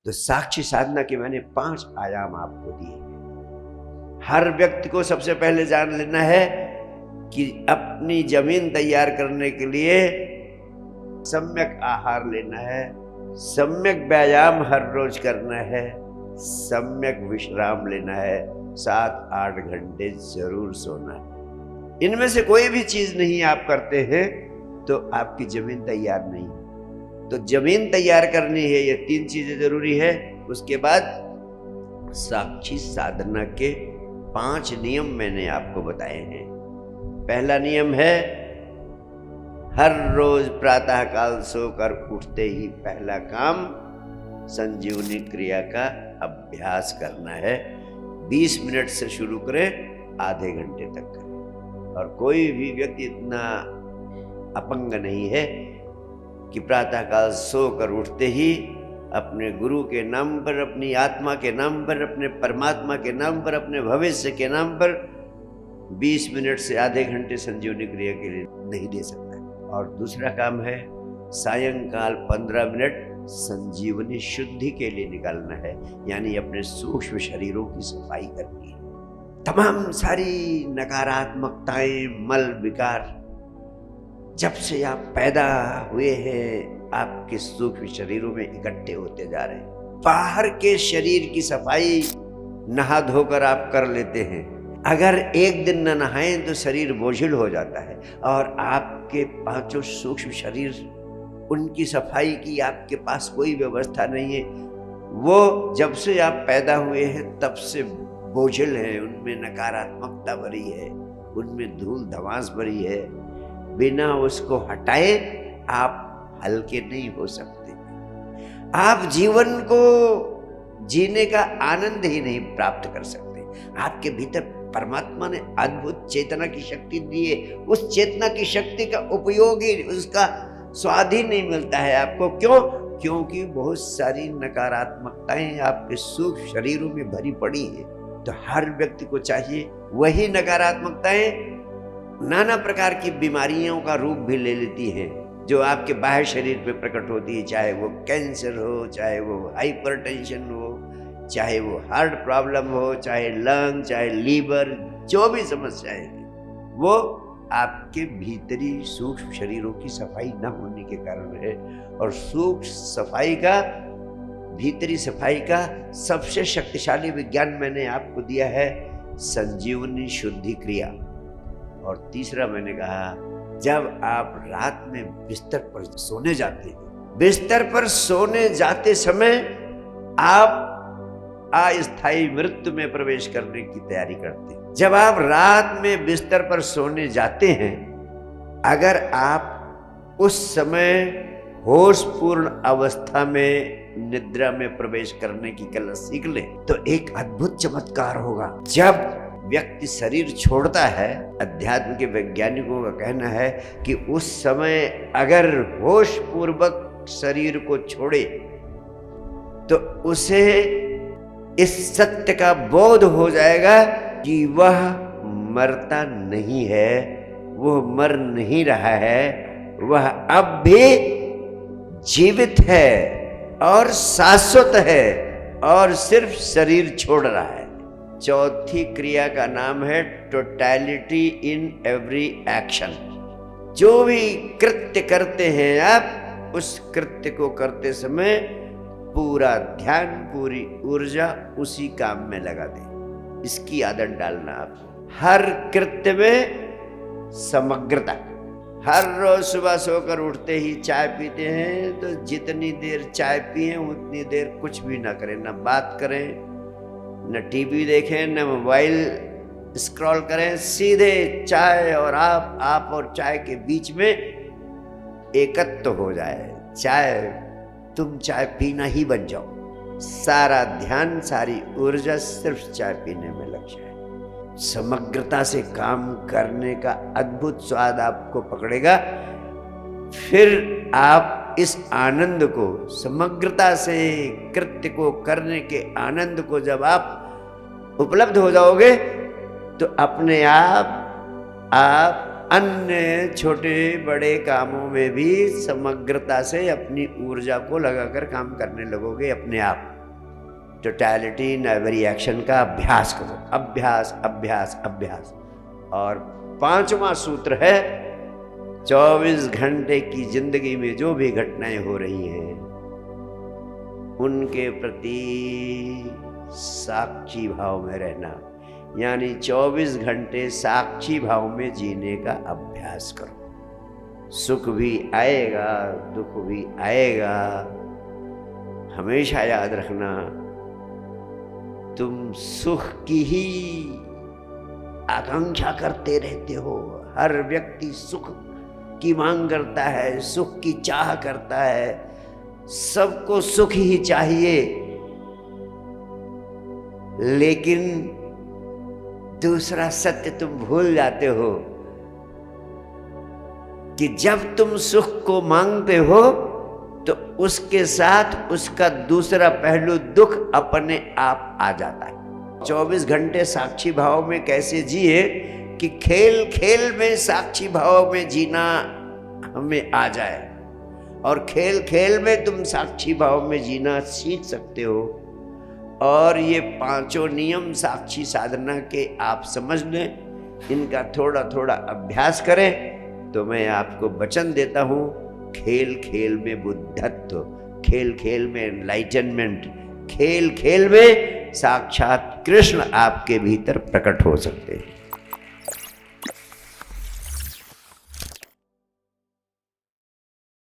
तो साक्षी साधना के मैंने 5 आयाम आपको दिए। हर व्यक्ति को सबसे पहले जान लेना है कि अपनी जमीन तैयार करने के लिए सम्यक आहार लेना है, सम्यक व्यायाम हर रोज करना है, सम्यक विश्राम लेना है, 7-8 घंटे जरूर सोना है। इनमें से कोई भी चीज नहीं आप करते हैं तो आपकी जमीन तैयार नहीं है। तो जमीन तैयार करनी है, ये 3 चीजें जरूरी है। उसके बाद साक्षी साधना के 5 नियम मैंने आपको बताए हैं। पहला नियम है हर रोज प्रातः काल सोकर उठते ही पहला काम संजीवनी क्रिया का अभ्यास करना है। 20 मिनट से शुरू करें, आधे घंटे तक करें। और कोई भी व्यक्ति इतना अपंग नहीं है कि प्रातः काल सोकर उठते ही अपने गुरु के नाम पर, अपनी आत्मा के नाम पर, अपने परमात्मा के नाम पर, अपने भविष्य के नाम पर 20 मिनट से आधे घंटे संजीवनी क्रिया के लिए नहीं दे सकता। और दूसरा काम है सायंकाल 15 मिनट संजीवनी शुद्धि के लिए निकालना है, यानी अपने सूक्ष्म शरीरों की सफाई करनी है। तमाम सारी नकारात्मकताएं, मल विकार जब से आप पैदा हुए हैं आपके सूक्ष्म शरीरों में इकट्ठे होते जा रहे हैं। बाहर के शरीर की सफाई नहा धोकर आप कर लेते हैं। अगर एक दिन न नहाएं तो शरीर बोझिल हो जाता है, और आपके 5 सूक्ष्म शरीर, उनकी सफाई की आपके पास कोई व्यवस्था नहीं है। वो जब से आप पैदा हुए हैं तब से बोझिल है, उनमें नकारात्मकता भरी है, उनमें धूल धमास भरी है। बिना उसको हटाए आप हल्के नहीं हो सकते। आप जीवन को जीने का आनंद ही नहीं प्राप्त कर सकते। आपके भीतर परमात्मा ने अद्भुत चेतना की शक्ति दी है, उस चेतना की शक्ति का उपयोग ही, उसका स्वाद ही नहीं मिलता है आपको। क्यों? क्योंकि बहुत सारी नकारात्मकताएं आपके सूक्ष्म शरीरों में भरी पड़ी है। तो हर व्यक्ति को चाहिए, वही नकारात्मकताएं नाना प्रकार की बीमारियों का रूप भी ले लेती हैं, जो आपके बाह्य शरीर पे प्रकट होती है, चाहे वो कैंसर हो, चाहे वो हाइपरटेंशन हो, चाहे वो हार्ट प्रॉब्लम हो, चाहे लंग, चाहे लीवर, जो भी समस्याएं हैं वो आपके भीतरी सूक्ष्म शरीरों की सफाई न होने के कारण है। और सूक्ष्म सफाई का, भीतरी सफाई का सबसे शक्तिशाली विज्ञान मैंने आपको दिया है, संजीवनी शुद्धि क्रिया। और तीसरा मैंने कहा, जब आप रात में बिस्तर पर सोने जाते हैं, बिस्तर पर सोने जाते समय आप अस्थायी मृत्यु में प्रवेश करने की तैयारी करते हैं। जब आप रात में बिस्तर पर सोने जाते हैं, अगर आप उस समय होशपूर्ण अवस्था में निद्रा में प्रवेश करने की कला सीख लें तो एक अद्भुत चमत्कार होगा। जब व्यक्ति शरीर छोड़ता है, अध्यात्म के वैज्ञानिकों का कहना है कि उस समय अगर होश पूर्वक शरीर को छोड़े तो उसे इस सत्य का बोध हो जाएगा कि वह मरता नहीं है, वह मर नहीं रहा है, वह अब भी जीवित है और शाश्वत है और सिर्फ शरीर छोड़ रहा है। चौथी क्रिया का नाम है टोटैलिटी इन एवरी एक्शन। जो भी कृत्य करते हैं आप, उस कृत्य को करते समय पूरा ध्यान, पूरी ऊर्जा उसी काम में लगा दें। इसकी आदत डालना आप। हर कृत्य में समग्रता। हर रोज सुबह सोकर उठते ही चाय पीते हैं तो जितनी देर चाय पिए उतनी देर कुछ भी ना करें, ना बात करें, न टीवी देखें, न मोबाइल स्क्रॉल करें, सीधे चाय और आप और चाय के बीच में एकत्व हो जाए। तुम चाय पीना ही बन जाओ। सारा ध्यान, सारी ऊर्जा सिर्फ चाय पीने में लग जाए। समग्रता से काम करने का अद्भुत स्वाद आपको पकड़ेगा। फिर आप इस आनंद को, समग्रता से कृत्य को करने के आनंद को जब आप उपलब्ध हो जाओगे तो अपने आप अन्य छोटे बड़े कामों में भी समग्रता से अपनी ऊर्जा को लगाकर काम करने लगोगे अपने आप। टोटलिटी इन एवरी एक्शन का अभ्यास करो। अभ्यास अभ्यास अभ्यास। और 5वां सूत्र है 24 घंटे की जिंदगी में जो भी घटनाएं हो रही हैं उनके प्रति साक्षी भाव में रहना, यानी 24 घंटे साक्षी भाव में जीने का अभ्यास करो। सुख भी आएगा, दुख भी आएगा, हमेशा याद रखना तुम सुख की ही आकांक्षा करते रहते हो। हर व्यक्ति सुख की मांग करता है, सुख की चाह करता है, सबको सुख ही चाहिए। लेकिन दूसरा सत्य तुम भूल जाते हो कि जब तुम सुख को मांगते हो तो उसके साथ उसका दूसरा पहलू दुख अपने आप आ जाता है। 24 घंटे साक्षी भाव में कैसे जिए कि खेल खेल में साक्षी भाव में जीना हमें आ जाए, और खेल खेल में तुम साक्षी भाव में जीना सीख सकते हो। और ये 5 नियम साक्षी साधना के आप समझ लें, इनका थोड़ा थोड़ा अभ्यास करें तो मैं आपको वचन देता हूँ, खेल खेल में बुद्धत्व, खेल खेल में एनलाइटनमेंट, खेल खेल में साक्षात कृष्ण आपके भीतर प्रकट हो सकते हैं।